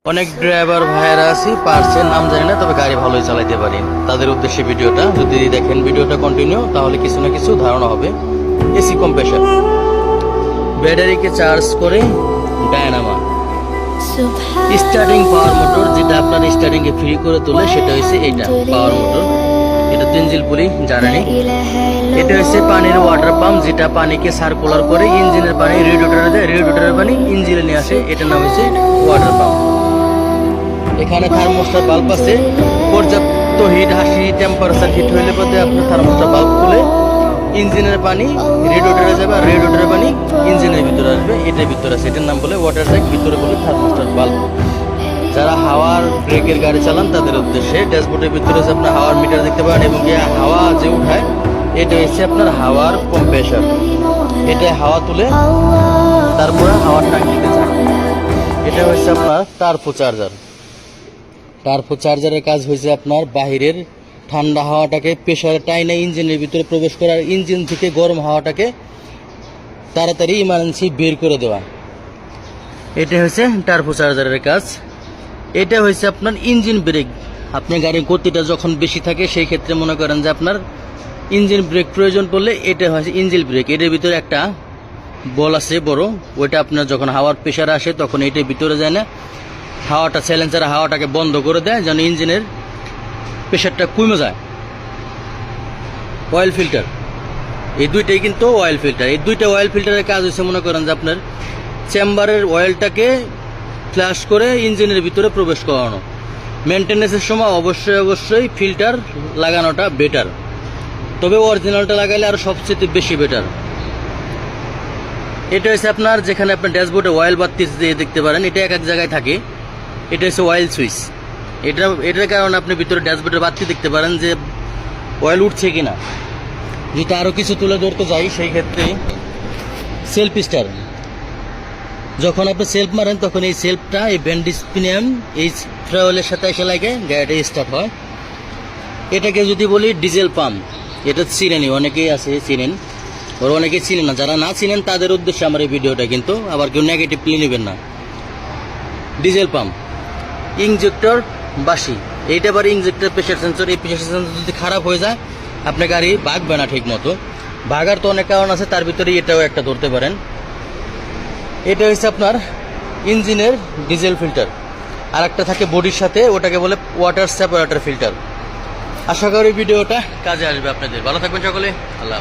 অনেক ড্রাইভার ভাইয়েরা আছে পারছেন নাম জানি না, তবে গাড়ি ভালোই চালাতে পারেন। তাদের উদ্দেশ্যে ভিডিওটা যদি দেখেন, ভিডিওটা কন্টিনিউ, তাহলে কিছু না কিছু ধারণা হবে। এসি কম্প্রেসার, ব্যাটারিকে চার্জ করে ডায়নামা, স্টার্টিং পাওয়ার মোটর, যেটা আপনার স্টার্টিং কে ফ্রি করে তোলে, সেটা হচ্ছে এইটা পাওয়ার মোটর। এটা তিনজিল পুলি জানেনি। এটা হচ্ছে পানির ওয়াটার পাম্প, যেটা পানিকে সার্কুলার করে ইঞ্জিনের পানি রেডিয়েটরে দেয়, রেডিয়েটরের পানি ইঞ্জিনে নিয়ে আসে, এটার নাম হচ্ছে ওয়াটার পাম্প। এখানে থার্মোস্টার বাল্ব আছে, পর্যাপ্ত হিট টেম্পারেচার হিট হইলে পথে আপনার থার্মোস্টার বাল্ব খুলে ইঞ্জিনের পানি রেডিয়েটরে যাবে, আর রেডিয়েটরের পানি ইঞ্জিনের ভিতরে আসবে। এটার ভিতরে আছে, এটার নাম বলে ওয়াটার ট্যাঙ্ক, ভিতরে বলে থার্মোস্টার বাল্ব। যারা হাওয়ার ব্রেকের গাড়ি চালান তাদের উদ্দেশ্যে ড্যাশবোর্ডের ভিতরে হচ্ছে আপনার হাওয়ার মিটার দেখতে পারেন, এবং হাওয়া যে উঠায় এটা হচ্ছে আপনার হাওয়ার কম্প্রেসার। এটা হাওয়া তুলে তারপরে হাওয়ার ট্যাঙ্কিতে যায়। এটা হচ্ছে আপনার টার্বো চার্জার। টার্বো চার্জারের কাজ হয়েছে আপনার বাহিরের ঠান্ডা হাওয়াটাকে প্রেসারে টাইনে ইঞ্জিনের ভিতরে প্রবেশ করার, ইঞ্জিন থেকে গরম হাওয়াটাকে তাড়াতাড়ি ইমার্জেন্সি বের করে দেওয়া। এটা হচ্ছে টার্বো চার্জারের কাজ। এটা হচ্ছে আপনার ইঞ্জিন ব্রেক। আপনার গাড়ির গতিটা যখন বেশি থাকে সেই ক্ষেত্রে মনে করেন যে আপনার ইঞ্জিন ব্রেক প্রয়োজন পড়লে এটা হচ্ছে ইঞ্জিন ব্রেক। এটার ভিতরে একটা বল আছে বড়, ওইটা আপনার যখন হাওয়ার প্রেসার আসে তখন এটার ভিতরে যায় না, হাওয়াটা সাইলেন্সার হাওয়াটাকে বন্ধ করে দেয় যেন ইঞ্জিনের প্রেসারটা কমে যায়। অয়েল ফিল্টার, এই দুইটাই কিন্তু অয়েল ফিল্টার। এই দুইটা অয়েল ফিল্টারের কাজ হচ্ছে মনে করেন যে আপনার চেম্বারের অয়েলটাকে ফ্ল্যাশ করে ইঞ্জিনের ভিতরে প্রবেশ করানো। মেনটেন্যান্সের সময় অবশ্যই ফিল্টার লাগানোটা বেটার, তবে অরিজিনালটা লাগাইলে আরও সবচেয়ে বেশি বেটার। এটা হচ্ছে আপনার যেখানে আপনার ড্যাশবোর্ডে অয়েল বাতি দিয়ে দেখতে পারেন, এটা এক এক জায়গায় থাকে। এটা হচ্ছে অয়েল সুইচ। এটার কারণে আপনি ভিতরে ড্যাশবোর্ডের বাতি দেখতে পারেন যে অয়েল উঠছে কিনা। যেটা আরও কিছু তুলে ধরতে যাই, সেই ক্ষেত্রে সেলফ স্টার, যখন আপনি সেলফ মারেন তখন এই সেলফটা এই ব্যান্ডিসপিনিয়াম এই ট্রাভেলের সাথে এসে লাগে গাড়িটা স্টার্ট হয়। এটাকে যদি বলি ডিজেল পাম্প, এটা চিনেনি, অনেকেই আছে চিনেন, ওরা অনেকেই চিনেন না। যারা না চিনেন তাদের উদ্দেশ্যে আমার এই ভিডিওটা, কিন্তু আবার কেউ নেগেটিভলি নেবেন না। ডিজেল পাম্প, ইঞ্জেক্টর বাসি, এইটা আবার ইঞ্জেক্টর প্রেশার সেন্সর। এই প্রেশার সেন্সর যদি খারাপ হয়ে যায় আপনার গাড়ি ভাগবে না ঠিক মতো। ভাগার তো অনেক কারণ আছে, তার ভিতরে এটাও একটা ধরতে পারেন। এটা হচ্ছে আপনার ইঞ্জিনের ডিজেল ফিল্টার, আর একটা থাকে বডির সাথে, ওটাকে বলে ওয়াটার সেপারেটর ফিল্টার। আশা করি ভিডিওটা কাজে আসবে আপনাদের। ভালো থাকবেন সকলে, আল্লাহ।